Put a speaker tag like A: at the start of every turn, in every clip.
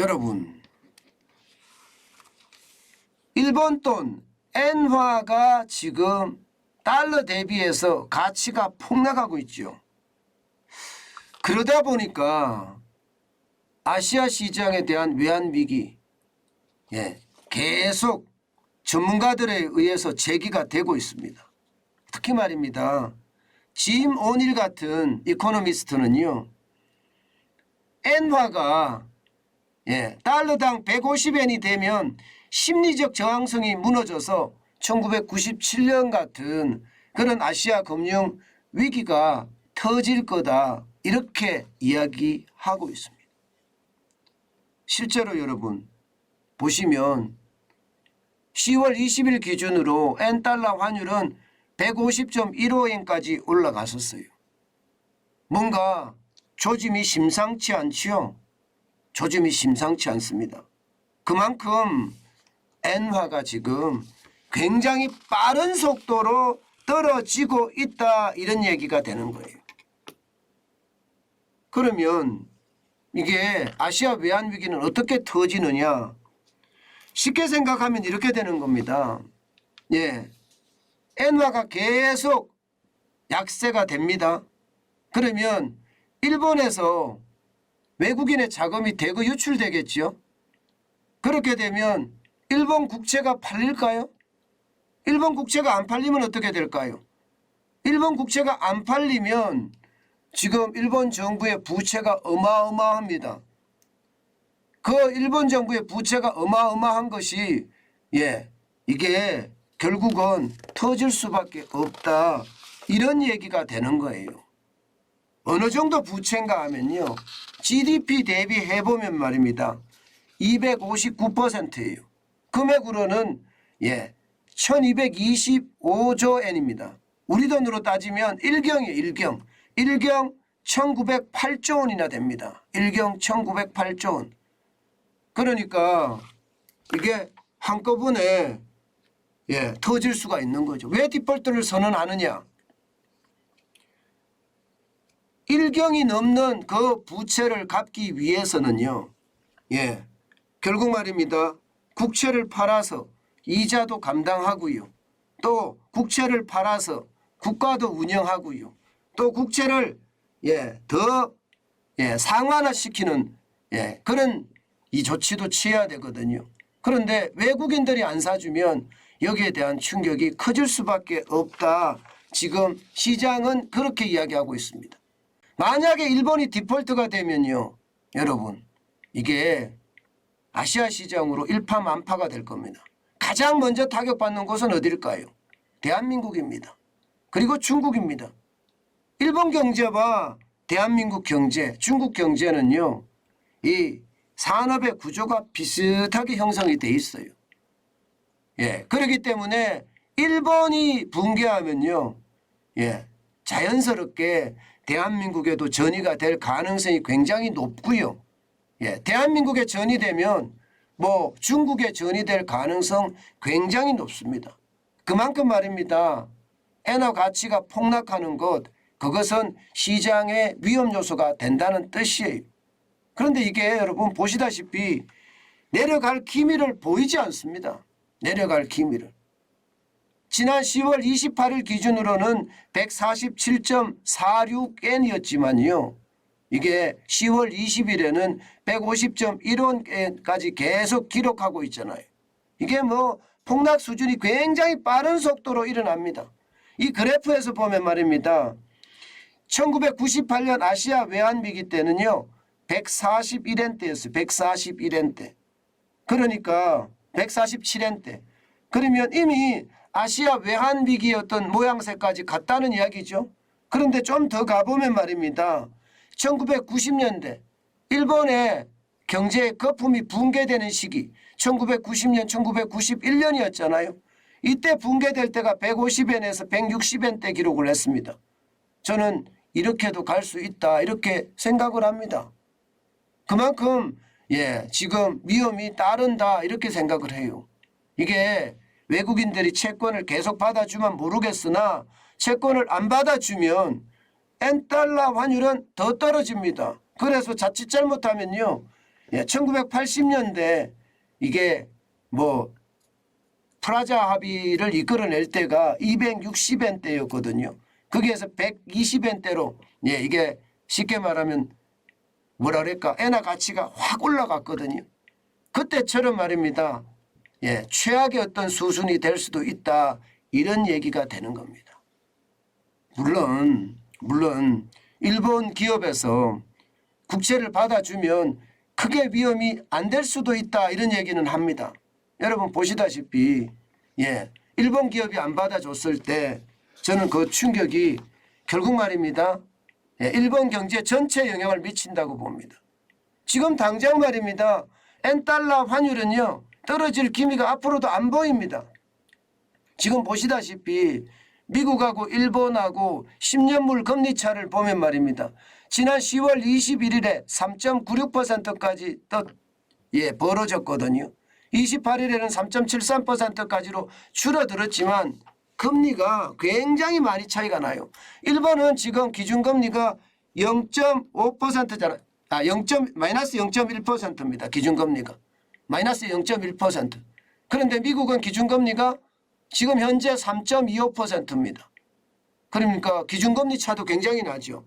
A: 여러분, 일본 돈 엔화가 지금 달러 대비해서 가치가 폭락하고 있죠. 그러다 보니까 아시아 시장에 대한 외환위기 계속 전문가들에 의해서 제기가 되고 있습니다. 특히 말입니다. 짐 오닐 같은 이코노미스트는요. 엔화가 달러당 150엔이 되면 심리적 저항성이 무너져서 1997년 같은 그런 아시아 금융 위기가 터질 거다 이렇게 이야기하고 있습니다. 실제로 여러분 보시면 10월 20일 기준으로 엔달러 환율은 150.15엔까지 올라갔었어요. 뭔가 조짐이 심상치 않지요. 조짐이 심상치 않습니다. 그만큼 엔화가 지금 굉장히 빠른 속도로 떨어지고 있다 이런 얘기가 되는 거예요. 그러면 이게 아시아 외환위기는 어떻게 터지느냐. 쉽게 생각하면 이렇게 되는 겁니다. 엔화가 계속 약세가 됩니다. 그러면 일본에서 외국인의 자금이 대거 유출되겠죠. 그렇게 되면 일본 국채가 팔릴까요? 일본 국채가 안 팔리면 어떻게 될까요? 일본 국채가 안 팔리면 지금 일본 정부의 부채가 어마어마합니다. 그 일본 정부의 부채가 어마어마한 것이 이게 결국은 터질 수밖에 없다 이런 얘기가 되는 거예요. 어느 정도 부채인가 하면요. GDP 대비해보면 말입니다. 259%예요. 금액으로는 1225조 엔입니다. 우리 돈으로 따지면 1경이에요. 1경 1908조 원이나 됩니다. 1경 1908조 원. 그러니까 이게 한꺼번에 터질 수가 있는 거죠. 왜 디폴트를 선언하느냐. 1경이 넘는 그 부채를 갚기 위해서는요. 결국 말입니다. 국채를 팔아서 이자도 감당하고요. 또 국채를 팔아서 국가도 운영하고요. 또 국채를 더 상환화시키는 그런 이 조치도 취해야 되거든요. 그런데 외국인들이 안 사주면 여기에 대한 충격이 커질 수밖에 없다. 지금 시장은 그렇게 이야기하고 있습니다. 만약에 일본이 디폴트가 되면요. 여러분 이게 아시아 시장으로 일파만파가 될 겁니다. 가장 먼저 타격받는 곳은 어딜까요? 대한민국입니다. 그리고 중국입니다. 일본 경제와 대한민국 경제, 중국 경제는요. 이 산업의 구조가 비슷하게 형성이 돼 있어요. 그렇기 때문에 일본이 붕괴하면요. 자연스럽게 대한민국에도 전이가 될 가능성이 굉장히 높고요. 대한민국에 전이되면 뭐 중국에 전이될 가능성 굉장히 높습니다. 그만큼 말입니다. 엔화 가치가 폭락하는 것 그것은 시장의 위험 요소가 된다는 뜻이에요. 그런데 이게 여러분 보시다시피 내려갈 기미를 보이지 않습니다. 내려갈 기미를. 지난 10월 28일 기준으로는 147.46엔이었지만요. 이게 10월 20일에는 150.1원까지 계속 기록하고 있잖아요. 이게 뭐 폭락 수준이 굉장히 빠른 속도로 일어납니다. 이 그래프에서 보면 말입니다. 1998년 아시아 외환위기 때는요. 141엔대였어요. 141엔대. 그러니까 147엔대. 그러면 이미 아시아 외환위기의 어떤 모양새까지 갔다는 이야기죠. 그런데 좀 더 가보면 말입니다. 1990년대 일본의 경제 거품이 붕괴되는 시기 1990년 1991년이었잖아요. 이때 붕괴될 때가 150엔에서 160엔대 기록을 했습니다. 저는 이렇게도 갈 수 있다 이렇게 생각을 합니다. 그만큼 지금 위험이 따른다 이렇게 생각을 해요. 이게 외국인들이 채권을 계속 받아주면 모르겠으나 채권을 안 받아주면 엔달러 환율은 더 떨어집니다. 그래서 자칫 잘못하면요. 예, 1980년대 이게 뭐 프라자 합의를 이끌어낼 때가 260엔대였거든요. 거기에서 120엔대로 예, 이게 쉽게 말하면 뭐라 그럴까 엔화 가치가 확 올라갔거든요. 그때처럼 말입니다. 예, 최악의 어떤 수준이 될 수도 있다. 이런 얘기가 되는 겁니다. 물론 일본 기업에서 국채를 받아주면 크게 위험이 안 될 수도 있다. 이런 얘기는 합니다. 여러분 보시다시피 예, 일본 기업이 안 받아줬을 때 저는 그 충격이 결국 말입니다. 예, 일본 경제 전체에 영향을 미친다고 봅니다. 지금 당장 말입니다. 엔달러 환율은요. 떨어질 기미가 앞으로도 안 보입니다. 지금 보시다시피 미국하고 일본하고 10년물 금리차를 보면 말입니다. 지난 10월 21일에 3.96%까지 예, 벌어졌거든요. 28일에는 3.73%까지로 줄어들었지만 금리가 굉장히 많이 차이가 나요. 일본은 지금 기준금리가 0.5%잖아요. 마이너스 0.1%입니다. 기준금리가. 마이너스 0.1%. 그런데 미국은 기준금리가 지금 현재 3.25%입니다. 그러니까 기준금리 차도 굉장히 나죠.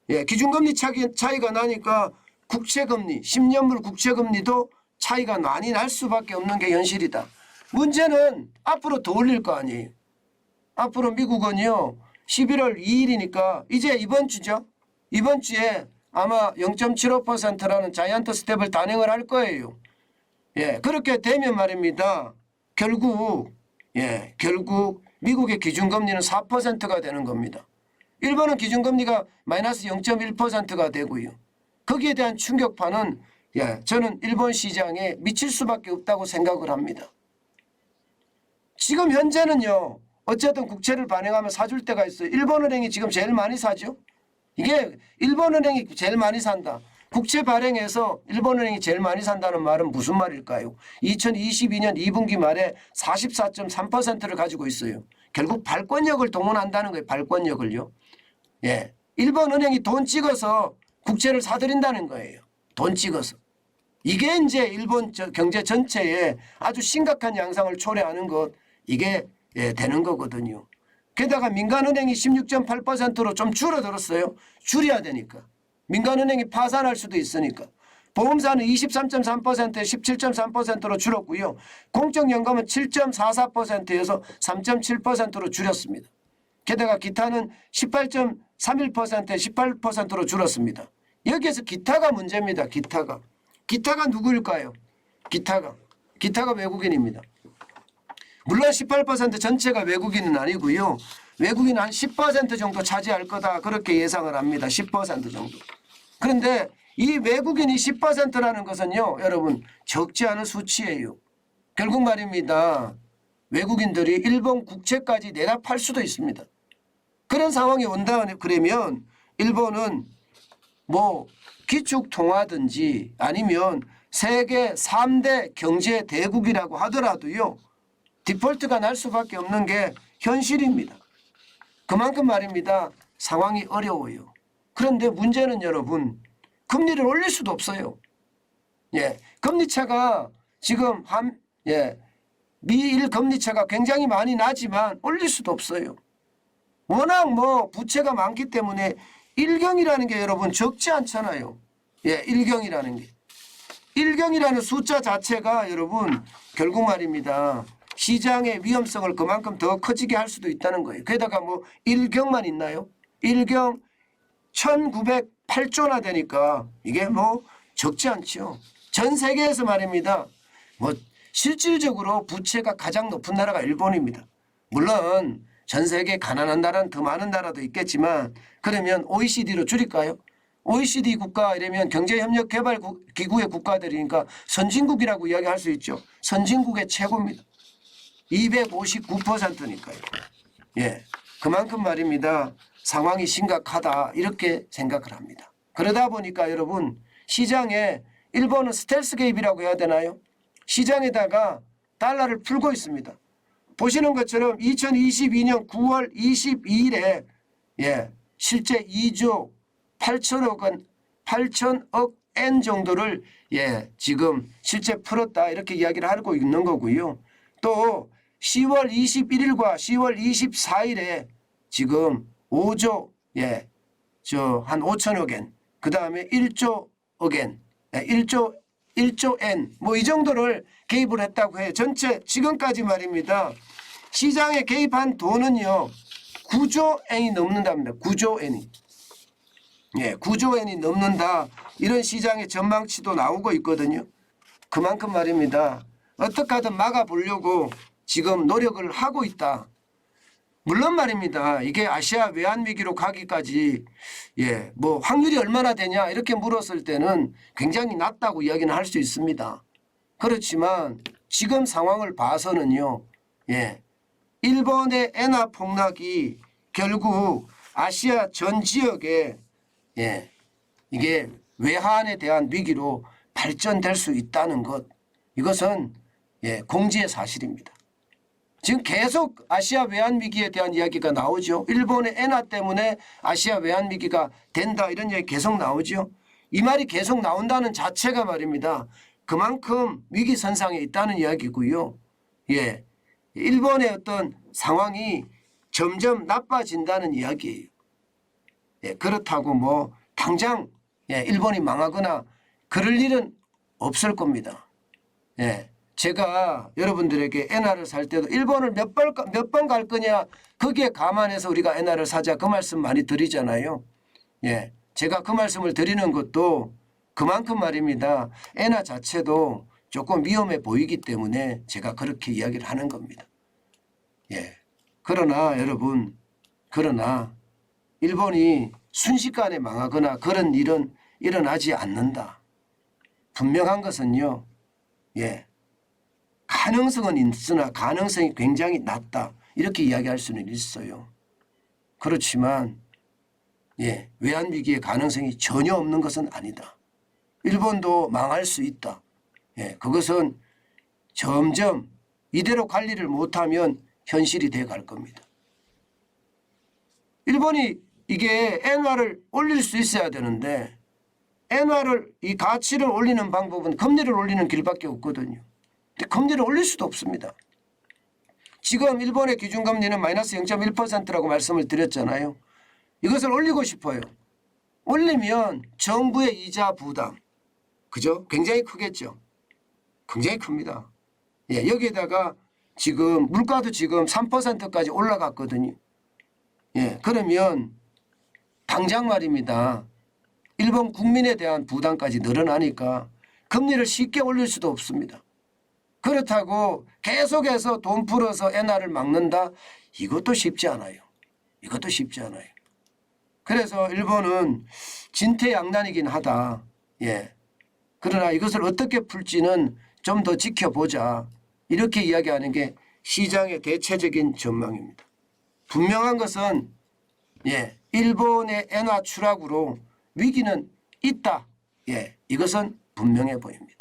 A: 예, 기준금리 차이가 나니까 국채금리, 10년물 국채금리도 차이가 많이 날 수밖에 없는 게 현실이다. 문제는 앞으로 더 올릴 거 아니에요. 앞으로 미국은요. 11월 2일이니까 이제 이번 주죠. 이번 주에 아마 0.75%라는 자이언트 스텝을 단행을 할 거예요. 예, 그렇게 되면 말입니다. 결국 미국의 기준금리는 4%가 되는 겁니다. 일본은 기준금리가 마이너스 0.1%가 되고요. 거기에 대한 충격파는 예, 저는 일본 시장에 미칠 수밖에 없다고 생각을 합니다. 지금 현재는요. 어쨌든 국채를 발행하면 사줄 때가 있어요. 일본은행이 지금 제일 많이 사죠. 이게 일본은행이 제일 많이 산다. 국채 발행해서 일본은행이 제일 많이 산다는 말은 무슨 말일까요? 2022년 2분기 말에 44.3%를 가지고 있어요. 결국 발권력을 동원한다는 거예요. 발권력을요. 예, 일본은행이 돈 찍어서 국채를 사들인다는 거예요. 돈 찍어서. 이게 이제 일본 경제 전체에 아주 심각한 양상을 초래하는 것 이게 예, 되는 거거든요. 게다가 민간은행이 16.8%로 좀 줄어들었어요. 줄여야 되니까. 민간은행이 파산할 수도 있으니까. 보험사는 23.3%에 17.3%로 줄었고요. 공적연금은 7.44%에서 3.7%로 줄였습니다. 게다가 기타는 18.31%에 18%로 줄었습니다. 여기에서 기타가 문제입니다. 기타가 누구일까요? 기타가 외국인입니다. 물론 18% 전체가 외국인은 아니고요. 외국인 한 10% 정도 차지할 거다 그렇게 예상을 합니다. 10% 정도. 그런데 이 외국인이 10%라는 것은요. 여러분 적지 않은 수치예요. 결국 말입니다. 외국인들이 일본 국채까지 내다 팔 수도 있습니다. 그런 상황이 온다 그러면 일본은 뭐 기축통화든지 아니면 세계 3대 경제 대국이라고 하더라도요. 디폴트가 날 수밖에 없는 게 현실입니다. 그만큼 말입니다. 상황이 어려워요. 그런데 문제는 여러분 금리를 올릴 수도 없어요. 예, 금리차가 지금 미일 금리차가 굉장히 많이 나지만 올릴 수도 없어요. 워낙 뭐 부채가 많기 때문에 일경이라는 게 여러분 적지 않잖아요. 예, 일경이라는 게. 일경이라는 숫자 자체가 여러분 결국 말입니다. 시장의 위험성을 그만큼 더 커지게 할 수도 있다는 거예요. 게다가 뭐 일경만 있나요? 일경 1908조나 되니까 이게 뭐 적지 않죠. 전 세계에서 말입니다. 뭐 실질적으로 부채가 가장 높은 나라가 일본입니다. 물론 전 세계 가난한 나라는 더 많은 나라도 있겠지만 그러면 OECD로 줄일까요? OECD 국가 이러면 경제협력개발기구의 국가들이니까 선진국이라고 이야기할 수 있죠. 선진국의 최고입니다. 259%니까요. 예, 그만큼 말입니다. 상황이 심각하다 이렇게 생각을 합니다. 그러다 보니까 여러분 시장에 일본은 스텔스 개입이라고 해야 되나요? 시장에다가 달러를 풀고 있습니다. 보시는 것처럼 2022년 9월 22일에 예, 실제 2조 8천억 N 정도를 지금 실제 풀었다 이렇게 이야기를 하고 있는 거고요. 또 10월 21일과 10월 24일에 지금 5조 한 5천억 엔, 그 다음에 1조억 엔, 1조 엔 뭐 이 정도를 개입을 했다고 해요. 전체 지금까지 말입니다. 시장에 개입한 돈은요 9조 엔이 넘는답니다. 9조 엔이. 9조 엔이 넘는다. 이런 시장의 전망치도 나오고 있거든요. 그만큼 말입니다. 어떻게 하든 막아보려고 지금 노력을 하고 있다. 물론 말입니다. 이게 아시아 외환위기로 가기까지 뭐 확률이 얼마나 되냐 이렇게 물었을 때는 굉장히 낮다고 이야기는 할 수 있습니다. 그렇지만 지금 상황을 봐서는요. 일본의 엔화 폭락이 결국 아시아 전 지역에 이게 외환에 대한 위기로 발전될 수 있다는 것, 이것은 공지의 사실입니다. 지금 계속 아시아 외환위기에 대한 이야기가 나오죠. 일본의 엔화 때문에 아시아 외환위기가 된다 이런 이야기 계속 나오죠. 이 말이 계속 나온다는 자체가 말입니다. 그만큼 위기선상에 있다는 이야기고요. 일본의 어떤 상황이 점점 나빠진다는 이야기예요. 그렇다고 뭐 당장 일본이 망하거나 그럴 일은 없을 겁니다. 제가 여러분들에게 엔화를 살 때도 일본을 몇 번 갈 거냐 거기에 감안해서 우리가 엔화를 사자 그 말씀 많이 드리잖아요. 제가 그 말씀을 드리는 것도 그만큼 말입니다. 엔화 자체도 조금 위험해 보이기 때문에 제가 그렇게 이야기를 하는 겁니다. 그러나 여러분, 일본이 순식간에 망하거나 그런 일은 일어나지 않는다. 분명한 것은요. 가능성은 있으나 가능성이 굉장히 낮다. 이렇게 이야기할 수는 있어요. 그렇지만 외환위기의 가능성이 전혀 없는 것은 아니다. 일본도 망할 수 있다. 그것은 점점 이대로 관리를 못하면 현실이 돼 갈 겁니다. 일본이 이게 엔화를 올릴 수 있어야 되는데 엔화를 이 가치를 올리는 방법은 금리를 올리는 길밖에 없거든요. 근데 금리를 올릴 수도 없습니다. 지금 일본의 기준금리는 마이너스 0.1%라고 말씀을 드렸잖아요. 이것을 올리고 싶어요. 올리면 정부의 이자 부담, 그죠? 굉장히 크겠죠. 굉장히 큽니다. 여기에다가 지금 물가도 지금 3%까지 올라갔거든요. 그러면 당장 말입니다. 일본 국민에 대한 부담까지 늘어나니까 금리를 쉽게 올릴 수도 없습니다. 그렇다고 계속해서 돈 풀어서 엔화를 막는다? 이것도 쉽지 않아요. 이것도 쉽지 않아요. 그래서 일본은 진퇴양난이긴 하다. 그러나 이것을 어떻게 풀지는 좀 더 지켜보자. 이렇게 이야기하는 게 시장의 대체적인 전망입니다. 분명한 것은 일본의 엔화 추락으로 위기는 있다. 이것은 분명해 보입니다.